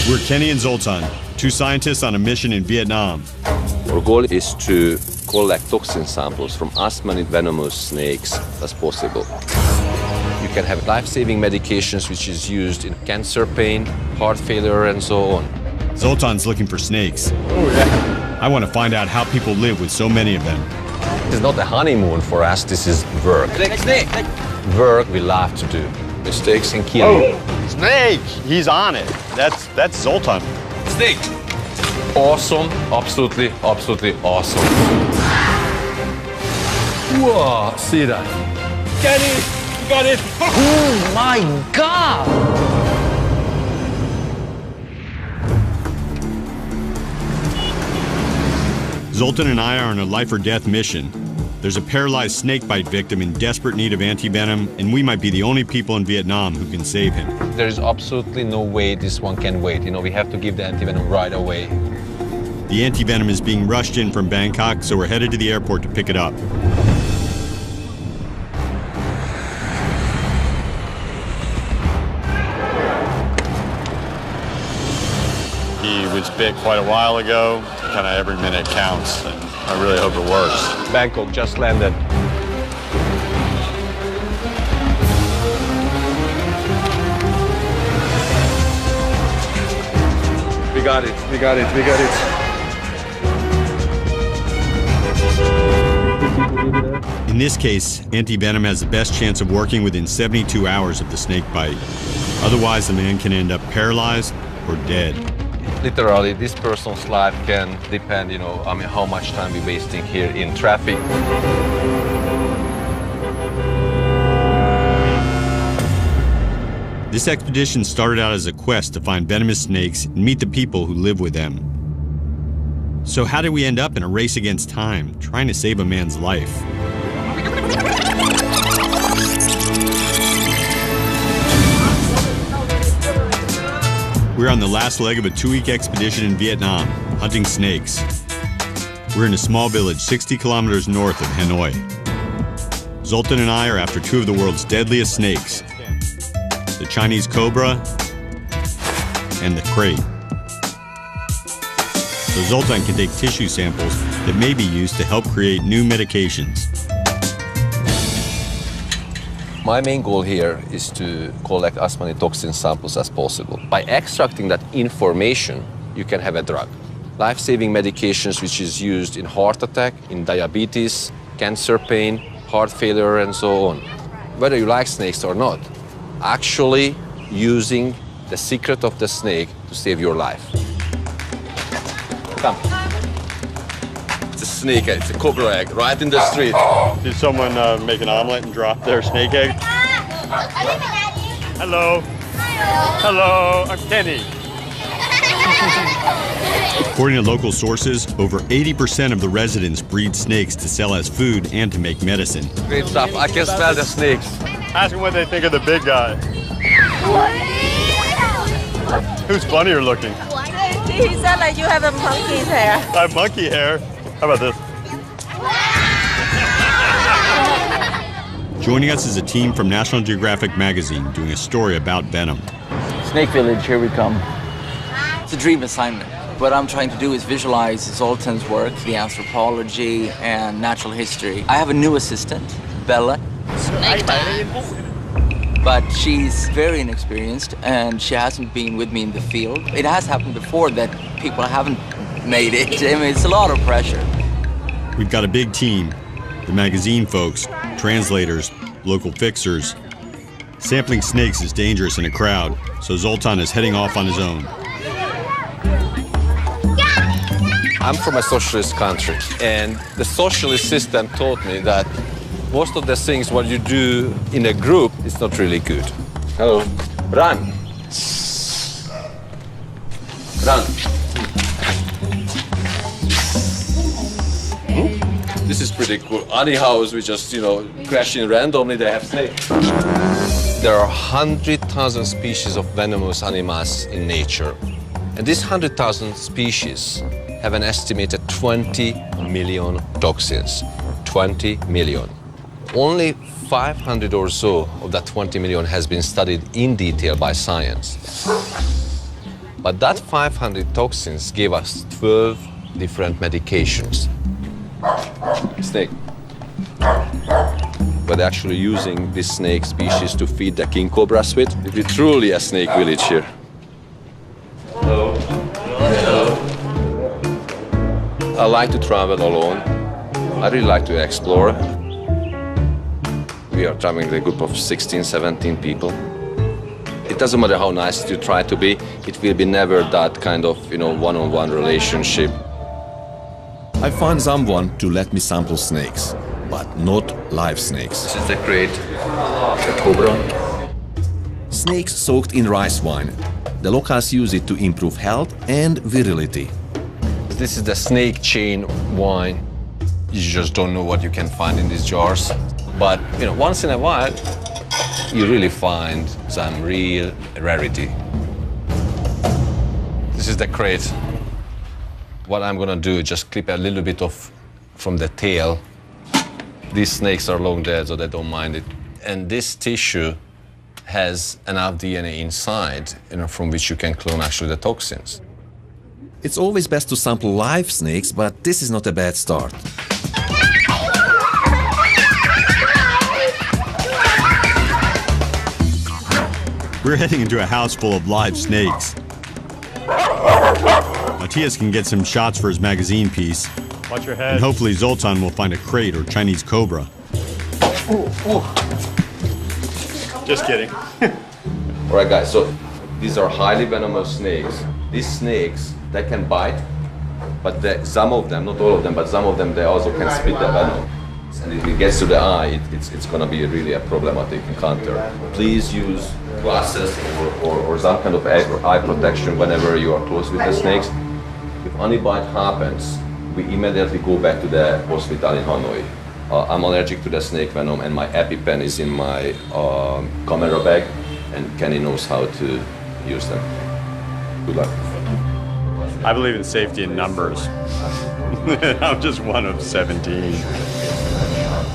We're Kenny and Zoltan, two scientists on a mission in Vietnam. Our goal is to collect toxin samples from as many venomous snakes as possible. You can have life-saving medications which is used in cancer pain, heart failure, and so on. Zoltan's looking for snakes. Oh, yeah. I want to find out how people live with so many of them. This is not a honeymoon for us, this is work. Snake. Work we love to do. Mistakes and killing. Oh, snake! He's on it. That's Zoltan. Snake. Awesome, absolutely awesome. Whoa, see that? Get it! You got it! Oh my God! Zoltan and I are on a life or death mission. There's a paralyzed snakebite victim in desperate need of antivenom, and we might be the only people in Vietnam who can save him. There is absolutely no way this one can wait. You know, we have to give the antivenom right away. The antivenom is being rushed in from Bangkok, so we're headed to the airport to pick it up. He was bit quite a while ago. Kind of every minute counts, and I really hope it works. Bangkok just landed. We got it. In this case, antivenom has the best chance of working within 72 hours of the snake bite. Otherwise, the man can end up paralyzed or dead. Literally, this person's life can depend, how much time we're wasting here in traffic. This expedition started out as a quest to find venomous snakes and meet the people who live with them. So how did we end up in a race against time, trying to save a man's life? We're on the last leg of a 2-week expedition in Vietnam, hunting snakes. We're in a small village 60 kilometers north of Hanoi. Zoltan and I are after two of the world's deadliest snakes, the Chinese cobra and the crate. So Zoltan can take tissue samples that may be used to help create new medications. My main goal here is to collect as many toxin samples as possible. By extracting that information, you can have a drug. Life-saving medications which is used in heart attack, in diabetes, cancer pain, heart failure, and so on. Whether you like snakes or not, actually using the secret of the snake to save your life. Come. It's a snake egg, it's a cobra egg, right in the street. Did someone make an omelet and drop their snake egg? Hello. Hello, I'm Kenny. According to local sources, over 80% of the residents breed snakes to sell as food and to make medicine. Great stuff. I can smell the snakes. Ask them what they think of the big guy. Who's funnier looking? He said like you have a monkey's hair. I have monkey hair. How about this? Joining us is a team from National Geographic magazine doing a story about venom. Snake Village, here we come. It's a dream assignment. What I'm trying to do is visualize Zoltan's work, the anthropology and natural history. I have a new assistant, Bella. But she's very inexperienced and she hasn't been with me in the field. It has happened before that people haven't made it. I mean, it's a lot of pressure. We've got a big team. The magazine folks, translators, local fixers. Sampling snakes is dangerous in a crowd, so Zoltan is heading off on his own. I'm from a socialist country, and the socialist system taught me that most of the things what you do in a group is not really good. Hello. Run. Run. This is pretty cool. Any house we just, crash in randomly, they have snakes. There are 100,000 species of venomous animals in nature. And these 100,000 species have an estimated 20 million toxins. 20 million. Only 500 or so of that 20 million has been studied in detail by science. But that 500 toxins gave us 12 different medications. Snake. But actually using this snake species to feed the king cobras with. It's truly a snake village here. Hello. Hello. I like to travel alone. I really like to explore. We are traveling with a group of 16, 17 people. It doesn't matter how nice you try to be, it will be never that kind of, one-on-one relationship. I find someone to let me sample snakes, but not live snakes. This is the crate. The cobra. Snakes soaked in rice wine. The locals use it to improve health and virility. This is the snake chain wine. You just don't know what you can find in these jars. But, once in a while, you really find some real rarity. This is the crate. What I'm gonna do is just clip a little bit off from the tail. These snakes are long dead, so they don't mind it. And this tissue has enough DNA inside, from which you can clone actually the toxins. It's always best to sample live snakes, but this is not a bad start. We're heading into a house full of live snakes. Matthias can get some shots for his magazine piece. Watch your head. And hopefully Zoltan will find a crate or Chinese cobra. Just kidding. All right, guys, so these are highly venomous snakes. These snakes, they can bite, but some of them, not all of them, but some of them, they also can spit the venom. And if it gets to the eye, it's gonna be really a problematic encounter. Please use glasses or some kind of eye protection whenever you are close with the snakes. If any bite happens, we immediately go back to the hospital in Hanoi. I'm allergic to the snake venom, and my EpiPen is in my camera bag, and Kenny knows how to use them. Good luck. I believe in safety in numbers. I'm just one of 17.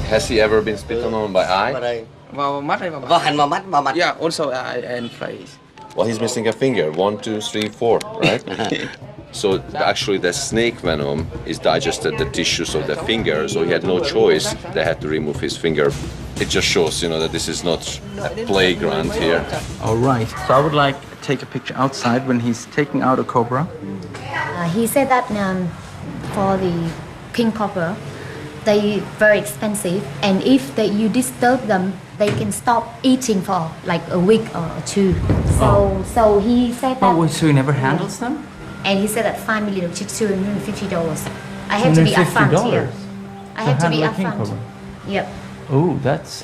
Has he ever been spitten on by eye? Vào mắt hay vào hẳn vào mắt, vào mặt. Yeah, also and face. Well, he's missing a finger. 1, 2, 3, 4, right? So actually the snake venom is digested the tissues of the finger, so he had no choice. They had to remove his finger. It just shows, that this is not a playground here. All right. So I would like to take a picture outside when he's taking out a cobra. He said that for the king cobra, they very expensive, and if you disturb them, they can stop eating for like a week or two. So he said that. Oh, so he never handles them? And he said that $5 million to $250. I have to be upfront here. I have to be upfront. Yep. Oh, that's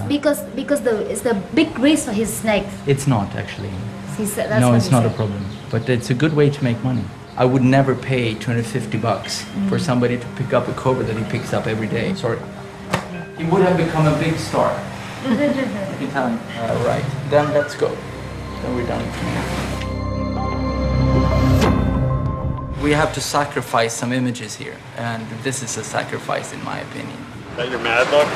because it's a big risk for his snakes. It's not actually. He said, that's no, what it's he not said. a problem. But it's a good way to make money. I would never pay $250 for somebody to pick up a cobra that he picks up every day. Sorry. He would have become a big star. You can tell him. All right. Then let's go. Then we're done. We have to sacrifice some images here, and this is a sacrifice in my opinion. Is that your mad look?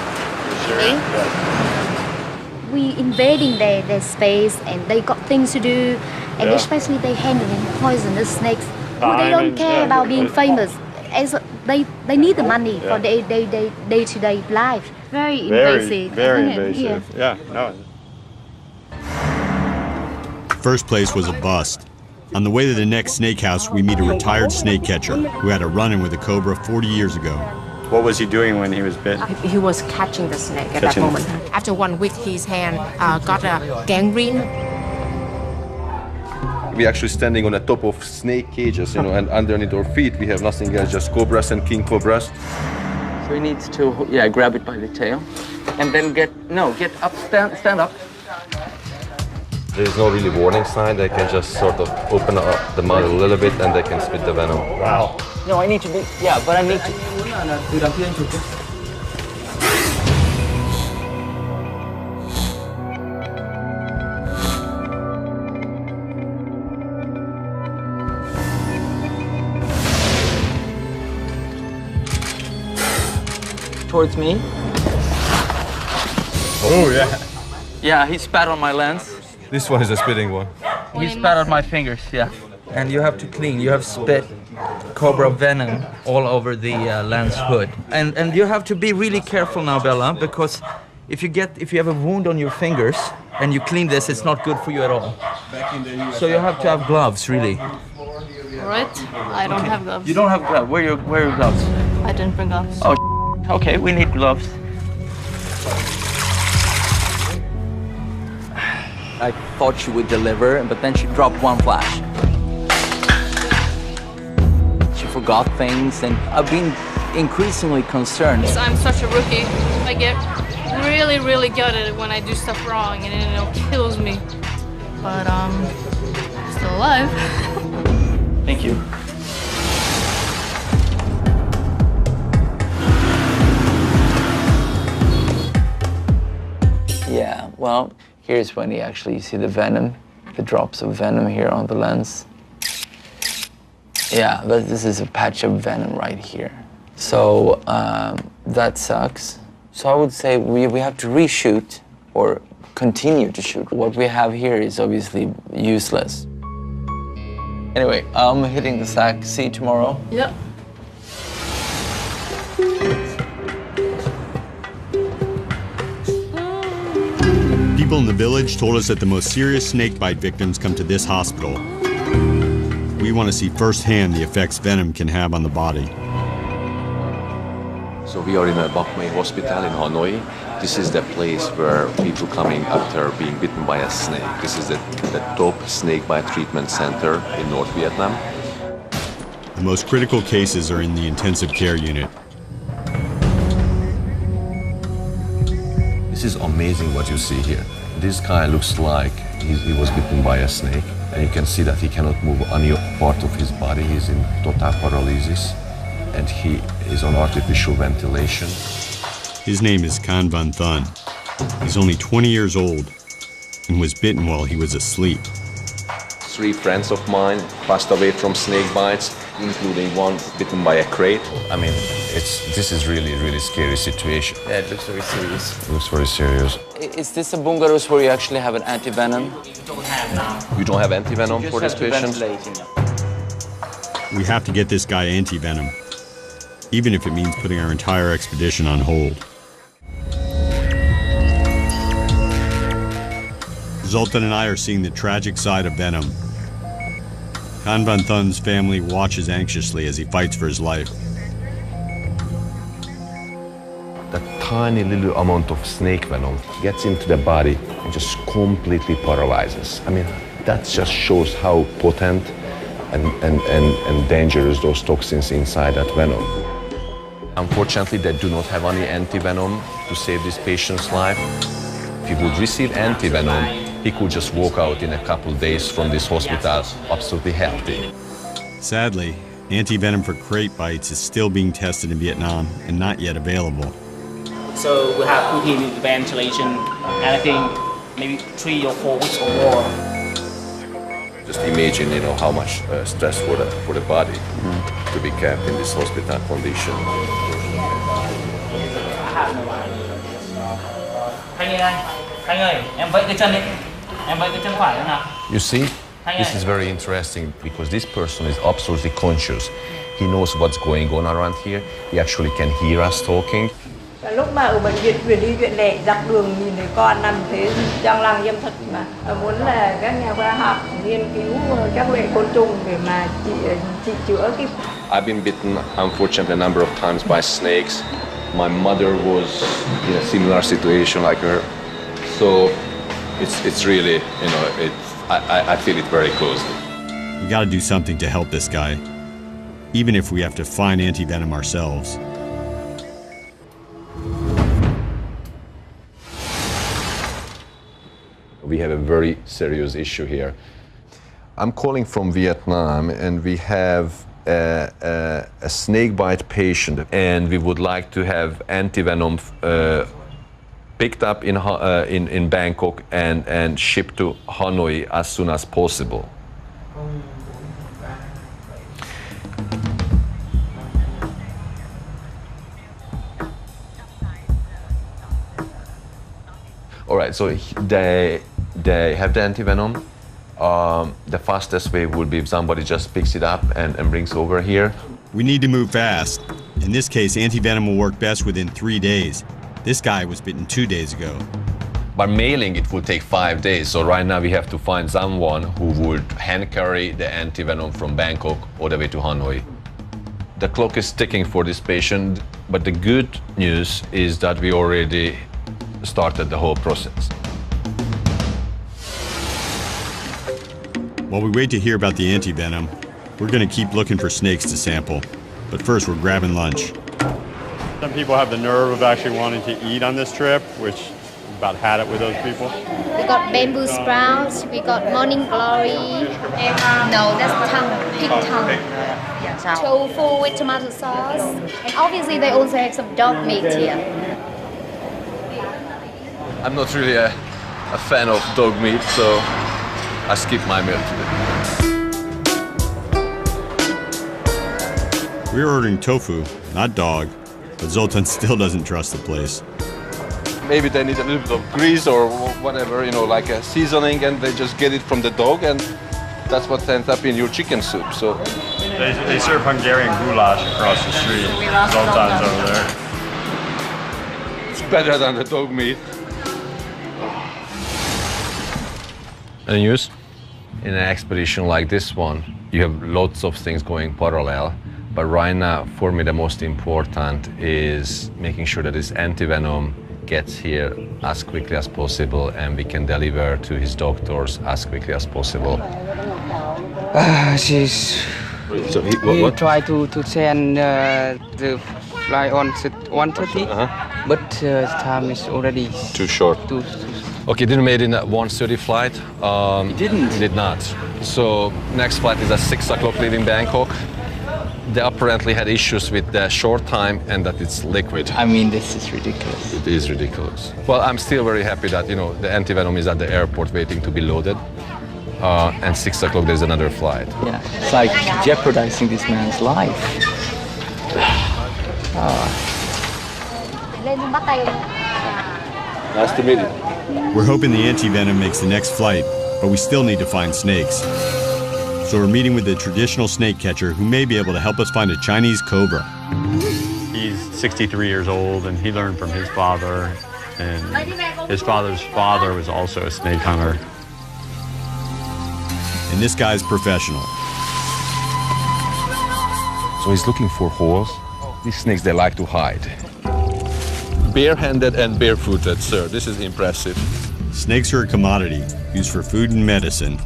You sure? Yeah. We invading their space, and they got things to do, and especially they handling poisonous snakes. They don't care about being famous. As they need the money for their day-to-day life. Very invasive. Very invasive. Yeah, no. First place was a bust. On the way to the next snake house, we meet a retired snake catcher who had a run-in with a cobra 40 years ago. What was he doing when he was bit? He was catching the snake at that moment. After 1 week, his hand got a gangrene. We're actually standing on the top of snake cages, and underneath our feet we have nothing else, just cobras and king cobras. So he needs to, grab it by the tail, and then get up, stand up. There is no really warning sign. They can just sort of open up the mouth a little bit and they can spit the venom. Wow. No, I need to be, but I need to. Towards me. Oh, yeah. Yeah, he spat on my lens. This one is a spitting one. He spat on my fingers, yeah. and you have to clean. You have spit cobra venom all over the lens hood. And you have to be really careful now, Bella, because if you have a wound on your fingers and you clean this, it's not good for you at all. So you have to have gloves, really. Right? I don't have gloves. You don't have gloves. Where are your gloves? I didn't bring gloves. Oh, okay, we need gloves. I thought she would deliver, but then she dropped one flash. She forgot things, and I've been increasingly concerned. I'm such a rookie. I get really, really gutted when I do stuff wrong, and it kills me. But still alive. Thank you. Yeah, well, here's when you see the venom, the drops of venom here on the lens. Yeah, but this is a patch of venom right here. So that sucks. So I would say we have to reshoot or continue to shoot. What we have here is obviously useless. Anyway, I'm hitting the sack. See you tomorrow. Yeah. People in the village told us that the most serious snakebite victims come to this hospital. We want to see firsthand the effects venom can have on the body. So we are in a Bach Mai hospital in Hanoi. This is the place where people coming after being bitten by a snake. This is the top snake bite treatment center in North Vietnam. The most critical cases are in the intensive care unit. This is amazing what you see here. This guy looks like he was bitten by a snake, and you can see that he cannot move any part of his body. He's in total paralysis, and he is on artificial ventilation. His name is Can Van Thun. He's only 20 years old and was bitten while he was asleep. 3 friends of mine passed away from snake bites, including one bitten by a crate. I mean, this is really scary situation. Yeah, it looks very serious. It looks very serious. Is this a bungalows where you actually have an anti-venom? You don't have anti-venom for this patient? We have to get this guy anti-venom, even if it means putting our entire expedition on hold. Zoltan and I are seeing the tragic side of venom. Can Van Thun's family watches anxiously as he fights for his life. That tiny little amount of snake venom gets into the body and just completely paralyzes. I mean, that just shows how potent and dangerous those toxins inside that venom. Unfortunately, they do not have any anti-venom to save this patient's life. If he would receive anti-venom, he could just walk out in a couple of days from this hospital absolutely healthy. Sadly, anti-venom for crate bites is still being tested in Vietnam and not yet available. So we have put him in the ventilation, and I think maybe 3 or 4 weeks or more. Just imagine, how much stress for the body to be kept in this hospital condition. Anh ơi, em vẫy cái chân đi. Em vẫy cái chân phải thế nào? You see, this is very interesting because this person is absolutely conscious. He knows what's going on around here. He actually can hear us talking. Lúc mà ở bệnh viện chuyển đi viện lẻ, dọc đường nhìn thấy con nằm thế trong làng yêm thật mà muốn là các nhà khoa học nghiên cứu các loại côn trùng để mà trị chữa cái. I've been bitten, unfortunately, a number of times by snakes. My mother was in a similar situation like her, so it's really, I feel it very closely. We got to do something to help this guy, even if we have to find anti-venom ourselves. We have a very serious issue here. I'm calling from Vietnam, and we have a snakebite patient, and we would like to have anti-venom picked up in Bangkok and shipped to Hanoi as soon as possible. All right, so they have the anti-venom, The fastest way would be if somebody just picks it up and brings over here. We need to move fast. In this case, antivenom will work best within 3 days. This guy was bitten 2 days ago. By mailing, it would take 5 days. So right now we have to find someone who would hand carry the antivenom from Bangkok all the way to Hanoi. The clock is ticking for this patient, but the good news is that we already started the whole process. While we wait to hear about the antivenom, we're going to keep looking for snakes to sample. But first, we're grabbing lunch. Some people have the nerve of actually wanting to eat on this trip, which about had it with those people. We got bamboo sprouts, we got morning glory. No, that's tongue, pig tongue. Tofu with tomato sauce. And obviously they also have some dog meat here. I'm not really a fan of dog meat, so I skipped my meal today. We're ordering tofu, not dog, but Zoltan still doesn't trust the place. Maybe they need a little bit of grease or whatever, you know, like a seasoning, and they just get it from the dog, and that's what ends up in your chicken soup. So They serve Hungarian goulash across the street. Zoltan's over there. It's better than the dog meat. Any news? In an expedition like this one, you have lots of things going parallel. But right now, for me, the most important is making sure that this antivenom gets here as quickly as possible and we can deliver to his doctors as quickly as possible. So he tried to send the flight on 1:30, but time is already too short. Okay, didn't make it in that 1:30 flight. He didn't? He did not. So next flight is at 6 o'clock leaving Bangkok. They apparently had issues with the short time and that it's liquid. I mean, this is ridiculous. It is ridiculous. Well, I'm still very happy that, you know, the antivenom is at the airport waiting to be loaded. And 6 o'clock there's another flight. Yeah, it's like jeopardizing this man's life. Nice to meet you. We're hoping the antivenom makes the next flight, but we still need to find snakes. So we're meeting with a traditional snake catcher who may be able to help us find a Chinese cobra. He's 63 years old, and he learned from his father, and his father's father was also a snake hunter. And this guy's professional. So he's looking for holes. These snakes, they like to hide. Barehanded and barefooted, sir. This is impressive. Snakes are a commodity used for food and medicine.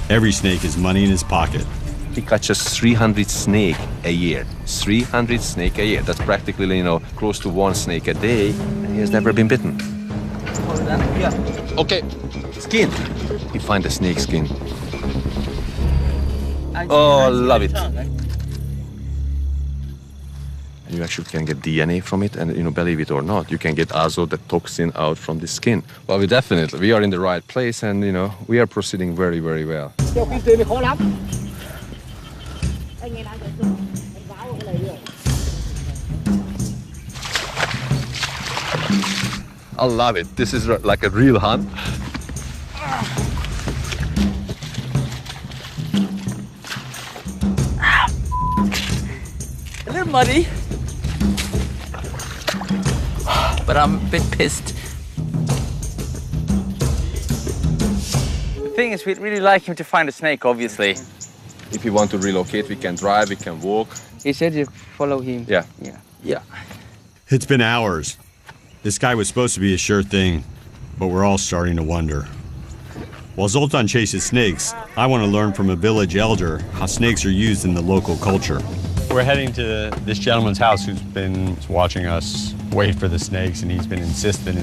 Every snake has money in his pocket. He catches 300 snake a year. 300 snake a year. That's practically, you know, close to 1 snake a day, and he has never been bitten. Okay, skin. He find the snake skin. Oh, love it. And you actually can get DNA from it, and, you know, believe it or not, you can get azo, the toxin, out from the skin. Well, we are in the right place, and, you know, we are proceeding very, very well. I love it. This is like a real hunt. A little muddy, but I'm a bit pissed. The thing is, we'd really like him to find a snake, obviously. If you want to relocate, we can drive, we can walk. He said you follow him. Yeah. Yeah. It's been hours. This guy was supposed to be a sure thing, but we're all starting to wonder. While Zoltan chases snakes, I want to learn from a village elder how snakes are used in the local culture. We're heading to this gentleman's house who's been watching us wait for the snakes, and he's been insistent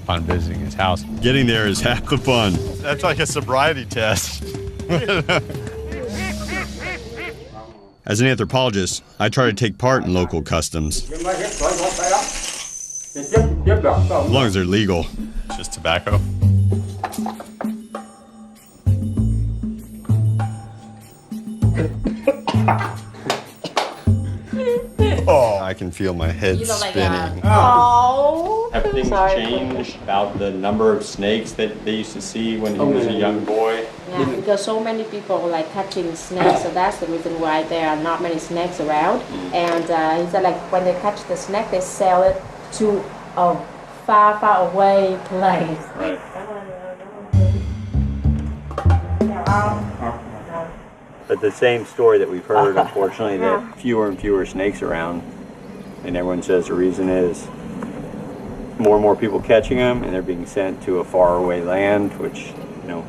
upon visiting his house. Getting there is half the fun. That's like a sobriety test. As an anthropologist, I try to take part in local customs, as long as they're legal. Just tobacco. Oh, I can feel my head spinning. Have things changed about the number of snakes that they used to see when he was a young boy? Because so many people like catching snakes, so that's the reason why there are not many snakes around. And he said like when they catch the snake, they sell it to a far, far away place. Right. But the same story that we've heard, unfortunately, that fewer and fewer snakes around, and everyone says the reason is more and more people catching them, and they're being sent to a faraway land, which, you know,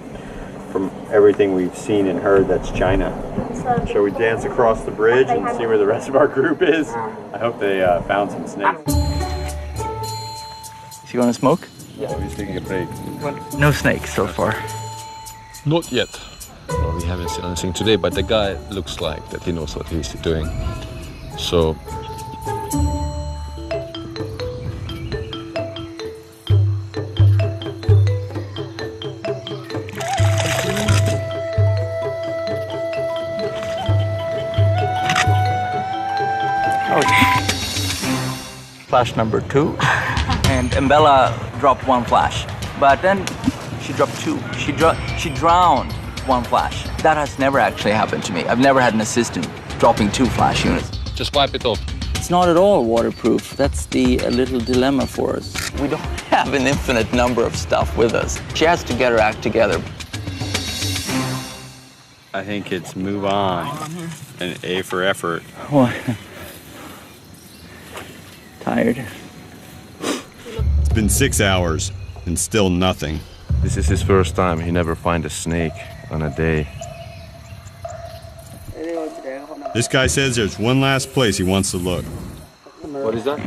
from everything we've seen and heard, that's China. Shall we dance across the bridge and see where the rest of our group is? I hope they found some snakes. Is he going to smoke? Yeah, he's taking a break. No snakes so far. Not yet. Well, we haven't seen anything today, but the guy looks like that he knows what he's doing. So. Flash number 2, and Mbella dropped 1 flash, but then she dropped 2. She drowned 1 flash. That has never actually happened to me. I've never had an assistant dropping 2 flash units. Just wipe it off. It's not at all waterproof. That's the little dilemma for us. We don't have an infinite number of stuff with us. She has to get her act together. I think it's move on and A for effort. What? Tired. It's been 6 hours and still nothing. This is his first time. He never find a snake on a day. This guy says there's one last place he wants to look. What is that?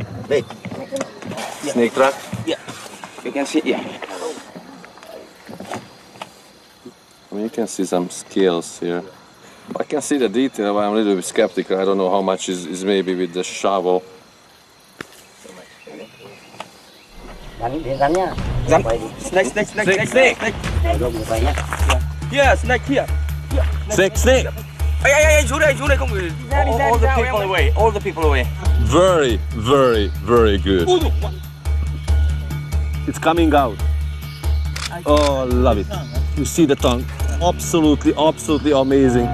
Snake trap? Yeah. You can see, yeah. I mean, you can see some scales here. I can see the detail, but I'm a little bit skeptical. I don't know how much is maybe with the shovel. Snake. Yeah, snake here. Snake. All the people away. All the people away. Very, very, very good. It's coming out. Oh, love it. You see the tongue. Absolutely, absolutely amazing.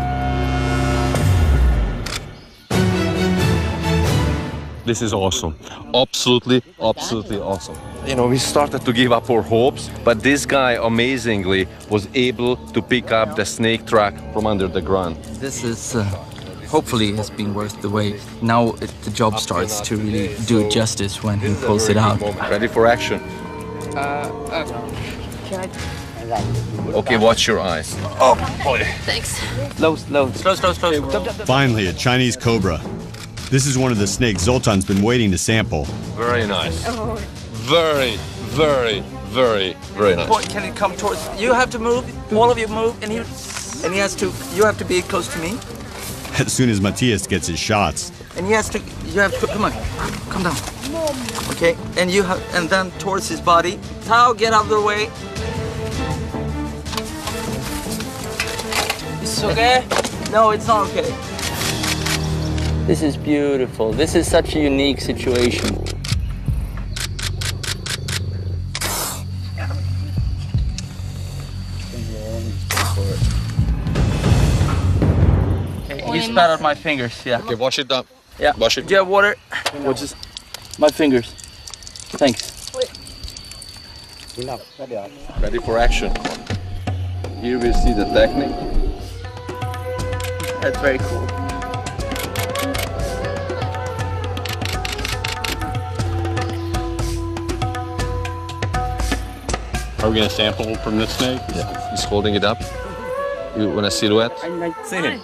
This is awesome. Absolutely, absolutely awesome. You know, we started to give up our hopes, but this guy amazingly was able to pick up the snake track from under the ground. This is hopefully has been worth the wait. Now the job starts to really do it justice when he pulls it out. Ready for action? Okay, watch your eyes. Oh boy. Thanks. Slow. Finally, a Chinese cobra. This is one of the snakes Zoltan's been waiting to sample. Very nice. Very, very, very, very nice. Boy, can it come towards? You have to move. All of you move, and he has to. You have to be close to me. As soon as Matthias gets his shots. And he has to. You have to. Come on, come down. Okay, and you have, and then towards his body. Tao, get out of the way. It's okay. No, it's not okay. This is beautiful. This is such a unique situation. You spat out my fingers, yeah. Okay, wash it down. Yeah. Wash it. Do you have water? What's this? My fingers. Thanks. Ready for action. Here we see the technique. That's very cool. Are we going to sample from this snake? Yeah. He's holding it up. You want a silhouette? See him.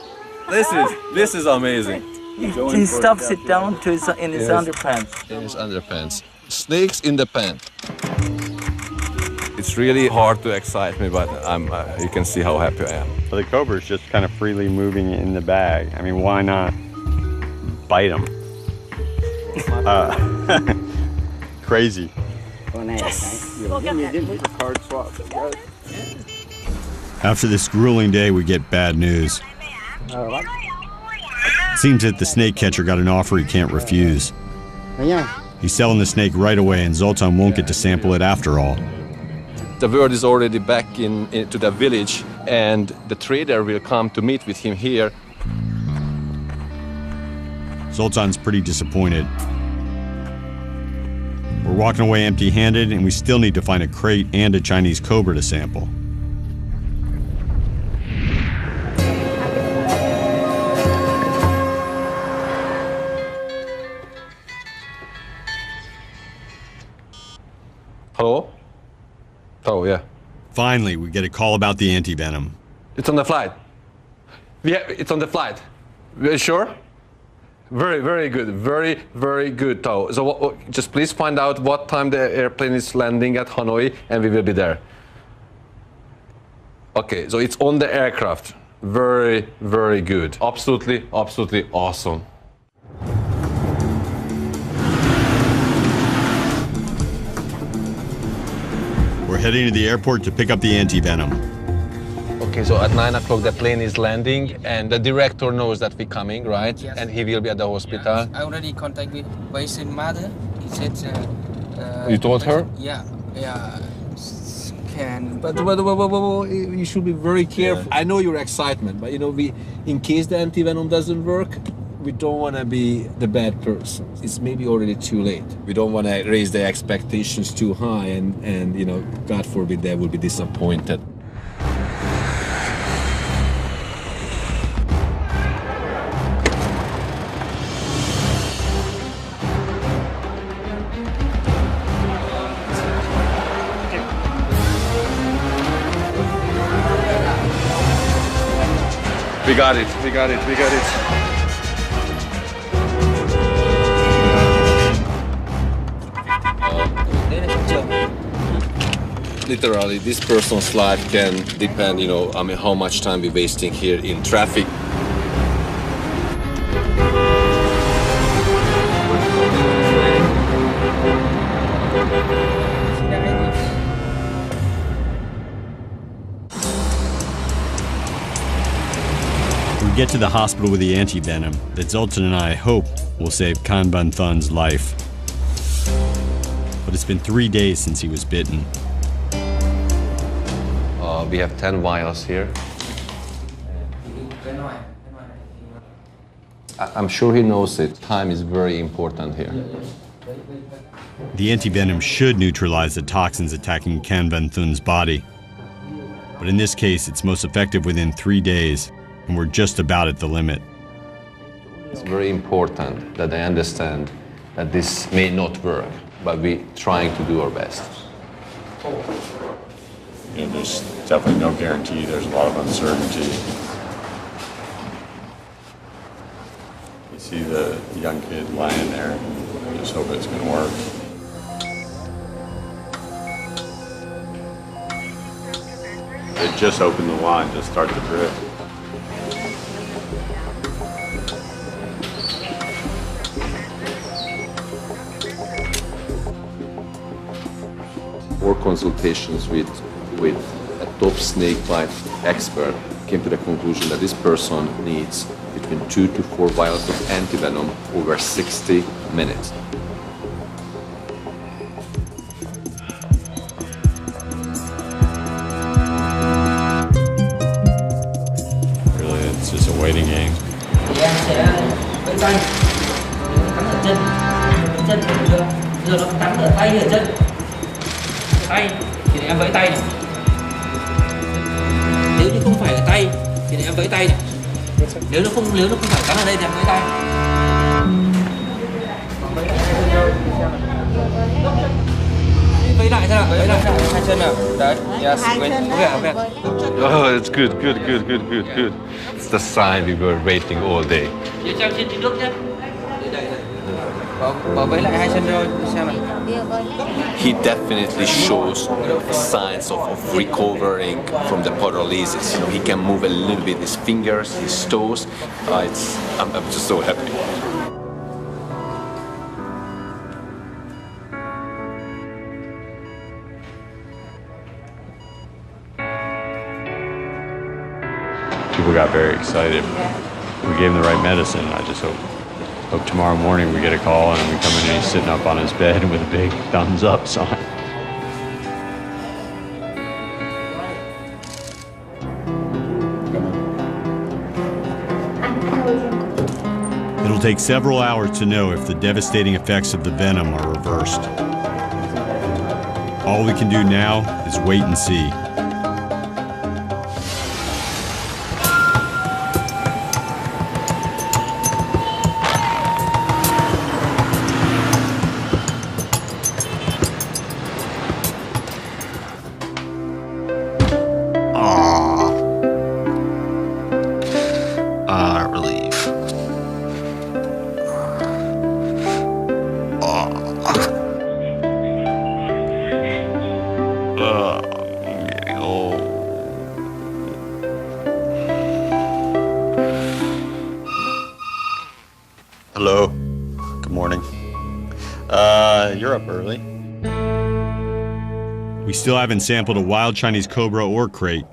This is amazing. He stuffs it down to in his underpants. In his underpants. Snakes in the pan. It's really hard to excite me, but you can see how happy I am. Well, the cobra's just kind of freely moving in the bag. I mean, why not bite him? Crazy. After this grueling day, we get bad news. Seems that the snake catcher got an offer he can't refuse. He's selling the snake right away, and Zoltan won't get to sample it after all. The word is already back into the village and the trader will come to meet with him here. Zoltan's pretty disappointed. We're walking away empty-handed, and we still need to find a crate and a Chinese cobra to sample. Hello? Oh, yeah. Finally, we get a call about the antivenom. It's on the flight. Yeah, it's on the flight. You sure? Very, very good. Very, very good, Tao. So just please find out what time the airplane is landing at Hanoi, and we will be there. Okay, so it's on the aircraft. Very, very good. Absolutely, absolutely awesome. We're heading to the airport to pick up the antivenom. Okay, so at 9 o'clock the plane is landing, and the director knows that we're coming, right? Yes. And he will be at the hospital. Yes. I already contacted with patient mother. He said. You told her? Yeah. Can. But you should be very careful. Yeah. I know your excitement, but you know, in case the antivenom doesn't work, we don't want to be the bad person. It's maybe already too late. We don't want to raise the expectations too high, and you know, God forbid, they will be disappointed. We got it. Literally, this person's life can depend, you know, I mean, how much time we're wasting here in traffic. We get to the hospital with the antivenom that Zoltan and I hope will save Khan Bun Thun's life. But it's been 3 days since he was bitten. We have 10 vials here. I'm sure he knows it. Time is very important here. The antivenom should neutralize the toxins attacking Khan Bun Thun's body. But in this case, it's most effective within 3 days, and we're just about at the limit. It's very important that they understand that this may not work, but we're trying to do our best. You know, there's definitely no guarantee. There's a lot of uncertainty. You see the young kid lying there. You just hope it's going to work. It just opened the wine, just started to drip. More consultations with a top snake bite expert came to the conclusion that this person needs between 2 to 4 vials of antivenom over 60 minutes. Really, it's just a waiting game. Tay thì em vẫy tay này. Nếu như không phải là tay thì em vẫy tay này. Nếu nó không phải cắn ở đây thì em vẫy tay. Vẫy lại xem nào, vẫy lại hai chân nào. Đấy, yes, wait. Oh, it's good. It's the sign we were waiting all day. Treo trên nước nhé. Vẫy lại hai chân thôi, xem nào. He definitely shows signs of recovering from the paralysis. You know, he can move a little bit his fingers, his toes. I'm just so happy. People got very excited. We gave him the right medicine. I just hope tomorrow morning we get a call and we come in and he's sitting up on his bed with a big thumbs up sign. It'll take several hours to know if the devastating effects of the venom are reversed. All we can do now is wait and see. Hello. Good morning. You're up early. We still haven't sampled a wild Chinese cobra or crate.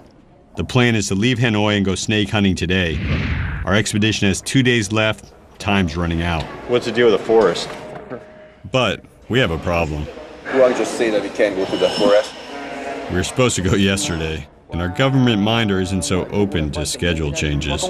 The plan is to leave Hanoi and go snake hunting today. Our expedition has 2 days left. Time's running out. What's the deal with the forest? But we have a problem. You want to just say that we can't go to the forest? We were supposed to go yesterday, and our government minder isn't so open to schedule changes.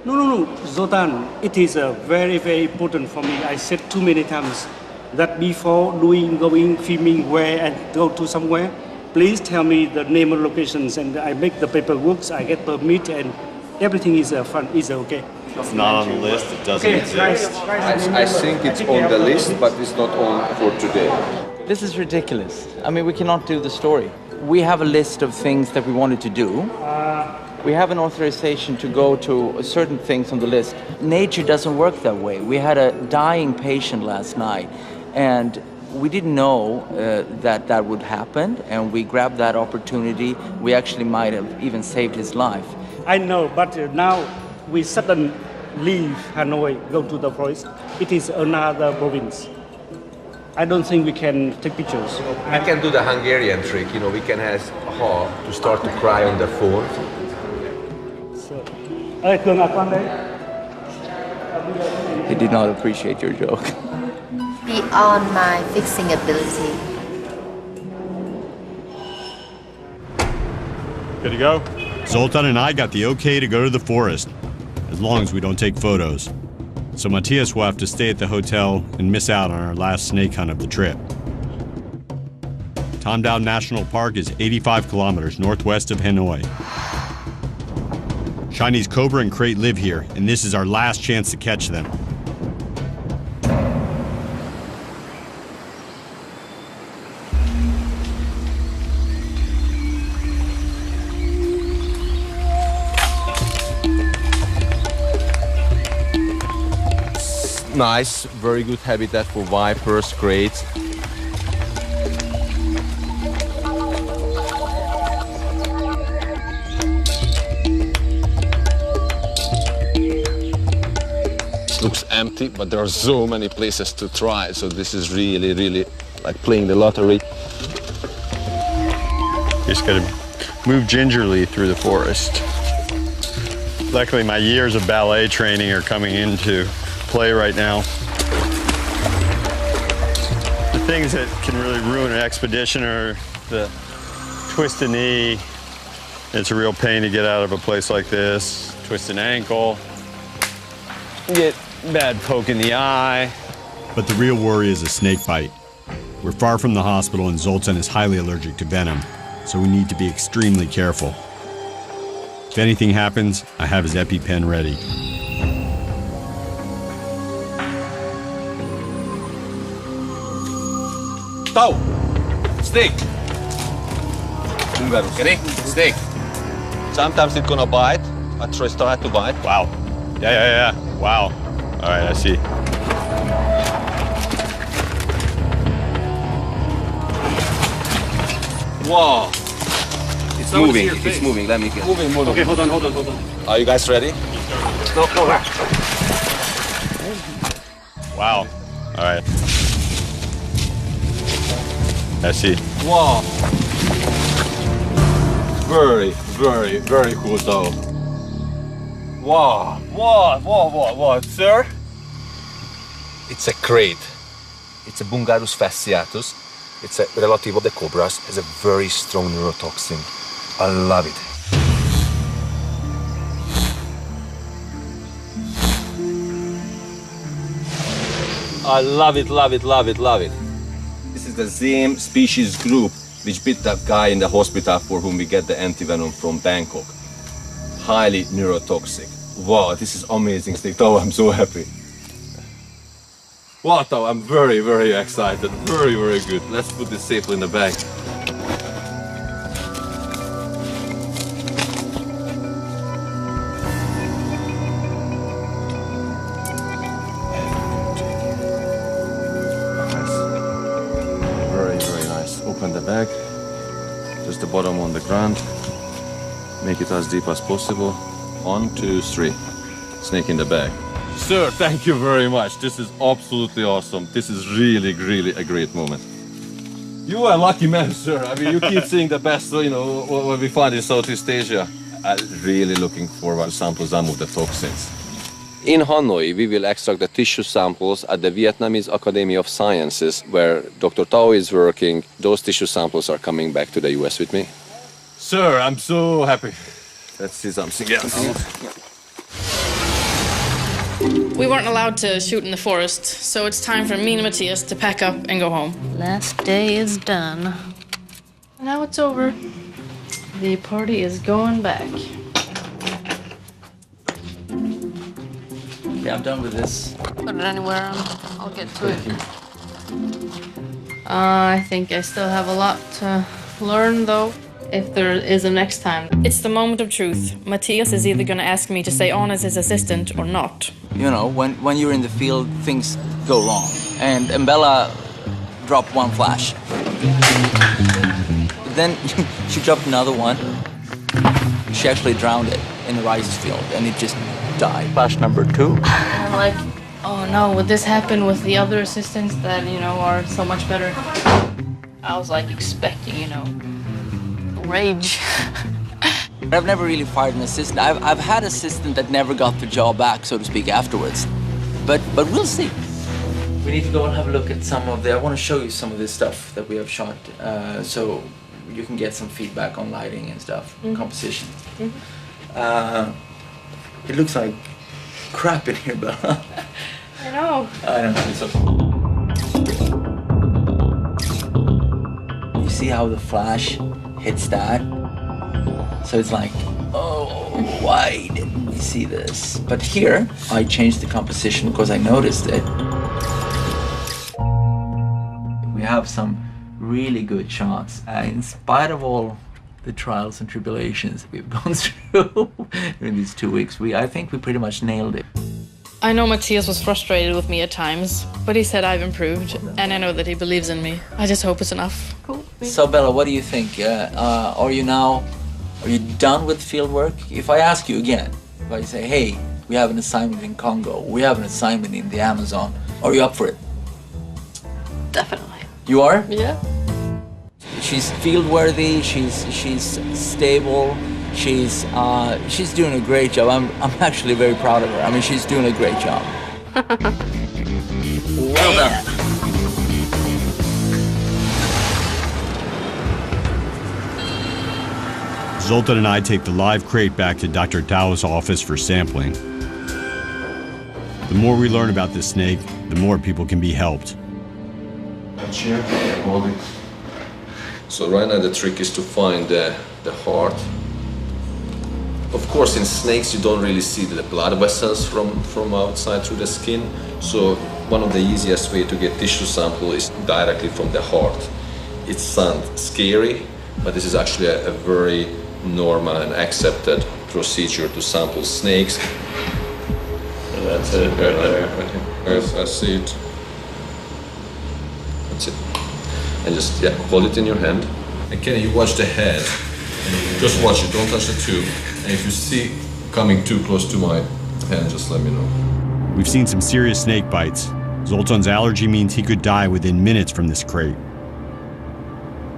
No, Zoltan, it is very, very important for me. I said too many times that before going, filming where and go to somewhere, please tell me the name and locations and I make the paperwork, I get permit and everything is okay. It's not on the list, it doesn't exist. I think it's on the list, but it's not on for today. This is ridiculous. I mean, we cannot do the story. We have a list of things that we wanted to do. We have an authorization to go to certain things on the list. Nature doesn't work that way. We had a dying patient last night, and we didn't know that would happen, and we grabbed that opportunity. We actually might have even saved his life. I know, but now we suddenly leave Hanoi, go to the forest. It is another province. I don't think we can take pictures. We can do the Hungarian trick, we can ask her to start to cry on the phone. He did not appreciate your joke. Beyond my fixing ability. Good to go? Zoltan and I got the okay to go to the forest, as long as we don't take photos. So Matthias will have to stay at the hotel and miss out on our last snake hunt of the trip. Tam Dao National Park is 85 kilometers northwest of Hanoi. Chinese cobra and crate live here, and this is our last chance to catch them. Nice, very good habitat for vipers, crates. Looks empty, but there are so many places to try. So this is really, really like playing the lottery. You just gotta move gingerly through the forest. Luckily, my years of ballet training are coming into play right now. The things that can really ruin an expedition are the twisted knee. It's a real pain to get out of a place like this. Twisted ankle. Get bad poke in the eye. But the real worry is a snake bite. We're far from the hospital and Zoltan is highly allergic to venom, so we need to be extremely careful. If anything happens, I have his EpiPen ready. Tau! Snake! Ready? Snake. Sometimes it's gonna bite. I start to bite. Wow. Yeah. Wow. All right, I see. Wow. It's moving. It's moving. Let me get. Moving. Okay, hold on. Are you guys ready? No. Wow. All right. I see. Wow. Very, very, very cool though. Wow. Sir? It's a crate. It's a Bungarus fasciatus. It's a relative of the cobras. It has a very strong neurotoxin. I love it. I love it, love it, love it, love it. This is the same species group which bit that guy in the hospital for whom we get the antivenom from Bangkok. Highly neurotoxic. Wow, this is amazing, Tao. I'm so happy. Wow, Tao, I'm very, very excited. Very, very good. Let's put this safely in the bag. Very, very nice. Open the bag. Just the bottom on the ground. Make it as deep as possible. 1, 2, 3. Snake in the bag. Sir, thank you very much. This is absolutely awesome. This is really, really a great moment. You are a lucky man, sir. I mean, you keep seeing the best, you know, what we find in Southeast Asia. I'm really looking forward to sample some of the toxins. In Hanoi, we will extract the tissue samples at the Vietnamese Academy of Sciences, where Dr. Tao is working. Those tissue samples are coming back to the US with me. Sir, I'm so happy. Let's see something else. We weren't allowed to shoot in the forest, so it's time for me and Matthias to pack up and go home. Last day is done. Now it's over. The party is going back. Yeah, I'm done with this. Put it anywhere, I'll get to it. I think I still have a lot to learn, though, if there is a next time. It's the moment of truth. Matthias is either going to ask me to stay on as his assistant or not. You know, when you're in the field, things go wrong. And Bella dropped one flash. Then she dropped another one. She actually drowned it in the rice field, and it just died. Flash number 2. And I'm like, oh no, would this happen with the other assistants that, you know, are so much better? I was like expecting, you know, rage. I've never really fired an assistant. I've had assistant that never got the job back, so to speak, afterwards. But we'll see. We need to go and have a look at some of the... I want to show you some of this stuff that we have shot, so you can get some feedback on lighting and stuff, composition. It looks like crap in here, Bella. I know. I don't know. It's okay. You see how the flash hits that? So it's like, oh, why didn't we see this? But here, I changed the composition because I noticed it. We have some really good shots, in spite of all the trials and tribulations we've gone through in these 2 weeks. I think we pretty much nailed it. I know Matthias was frustrated with me at times, but he said I've improved, and I know that he believes in me. I just hope it's enough. Cool. So Bella, what do you think? Are you done with field work? If I ask you again, if I say, hey, we have an assignment in Congo, we have an assignment in the Amazon, are you up for it? Definitely. You are? Yeah. She's field worthy, she's stable, she's doing a great job. I'm actually very proud of her. I mean, she's doing a great job. Well done. Zoltan and I take the live crate back to Dr. Tao's office for sampling. The more we learn about this snake, the more people can be helped. Here, hold it. So right now the trick is to find the heart. Of course, in snakes you don't really see the blood vessels from outside through the skin. So one of the easiest way to get tissue sample is directly from the heart. It sounds scary, but this is actually a very normal and accepted procedure to sample snakes. That's it, right there. Yes, I see it. That's it. And just, hold it in your hand. And Kenny, you watch the head. And just watch it, don't touch the tube. And if you see coming too close to my hand, just let me know. We've seen some serious snake bites. Zoltan's allergy means he could die within minutes from this crate.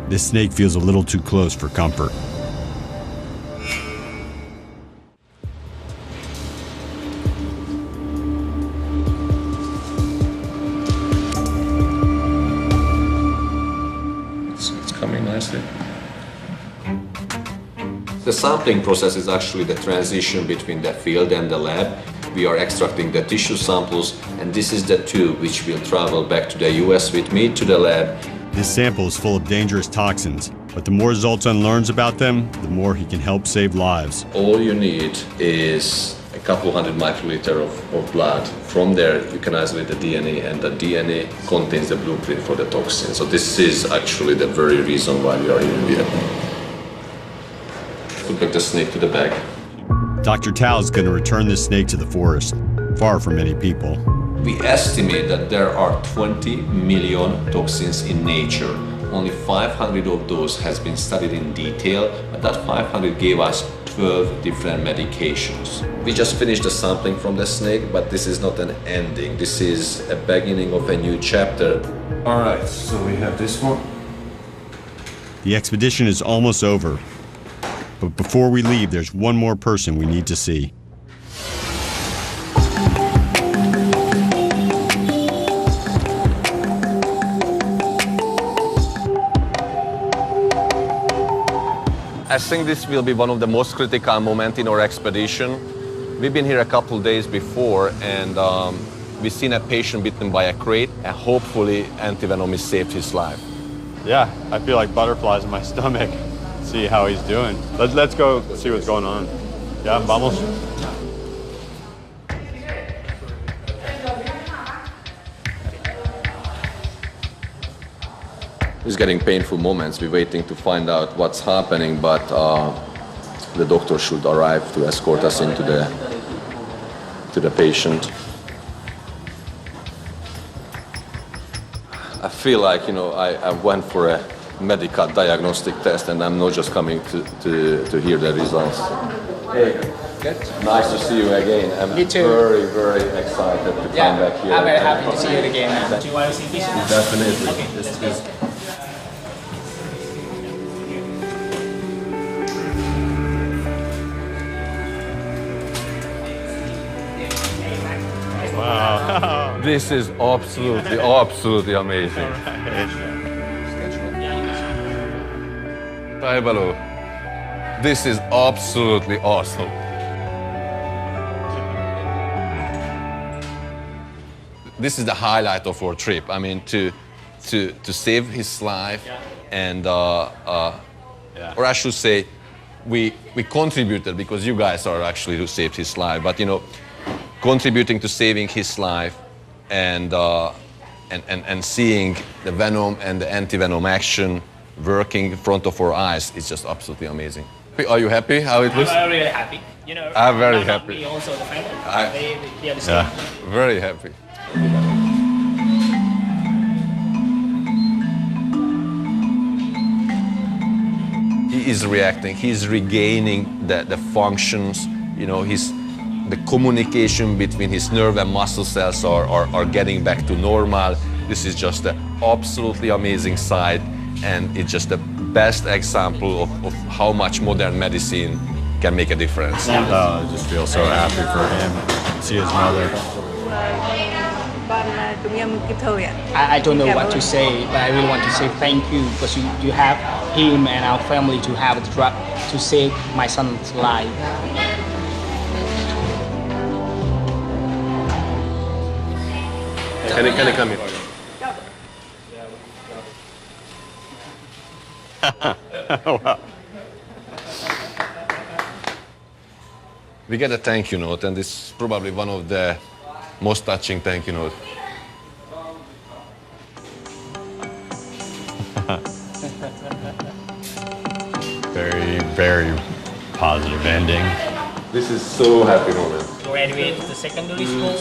This snake feels a little too close for comfort. It's coming nicely. The sampling process is actually the transition between the field and the lab. We are extracting the tissue samples, and this is the tube which will travel back to the US with me to the lab. This sample is full of dangerous toxins, but the more Zoltan learns about them, the more he can help save lives. All you need is a couple hundred microliter of blood. From there, you can isolate the DNA, and the DNA contains the blueprint for the toxin. So this is actually the very reason why we are here in Vietnam. Put back the snake to the bag. Dr. Tao is going to return this snake to the forest, far from many people. We estimate that there are 20 million toxins in nature. Only 500 of those has been studied in detail, but that 500 gave us 12 different medications. We just finished the sampling from the snake, but this is not an ending. This is a beginning of a new chapter. All right, so we have this one. The expedition is almost over. But before we leave, there's one more person we need to see. I think this will be one of the most critical moments in our expedition. We've been here a couple days before, and we've seen a patient bitten by a crate, and hopefully antivenom has saved his life. Yeah, I feel like butterflies in my stomach. See how he's doing. Let's go see what's going on. Yeah, vamos. It's getting painful moments. We're waiting to find out what's happening, but the doctor should arrive to escort us into the patient. I feel like, you know, I went for a medical diagnostic test, and I'm not just coming to hear the results. Hey, nice to see you again. I'm very, very excited to come back here. I'm very happy to see you again. Do you want to see this? Definitely. Okay. This is Wow. This is absolutely amazing. Hi, Balu. This is absolutely awesome. This is the highlight of our trip. I mean, to save his life, and or I should say, we contributed, because you guys are actually who saved his life. But you know, contributing to saving his life, and seeing the venom and the anti-venom action working in front of our eyes is just absolutely amazing. Are you happy how it looks? I'm really happy. You know, I'm very happy. Me also the family. They are the same. Yeah, very happy. He is reacting. He's regaining the functions. You know, the communication between his nerve and muscle cells are getting back to normal. This is just an absolutely amazing sight, and it's just the best example of how much modern medicine can make a difference. I just feel so happy for him. See his mother. I don't know what to say, but I really want to say thank you, because you have him and our family to have a drug to save my son's life. Can I come here? Wow. We get a thank you note, and this is probably one of the most touching thank you notes. Very, very positive ending. This is so happy moment. Graduate the secondary school.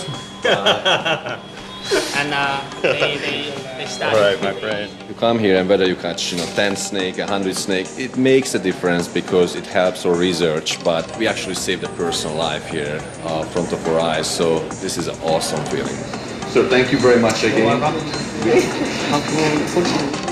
And they started. Right, my friend. You come here, and whether you catch 10 snake, 100 snake, it makes a difference because it helps our research. But we actually saved a person's life here in front of our eyes. So this is an awesome feeling. So thank you very much again. Welcome.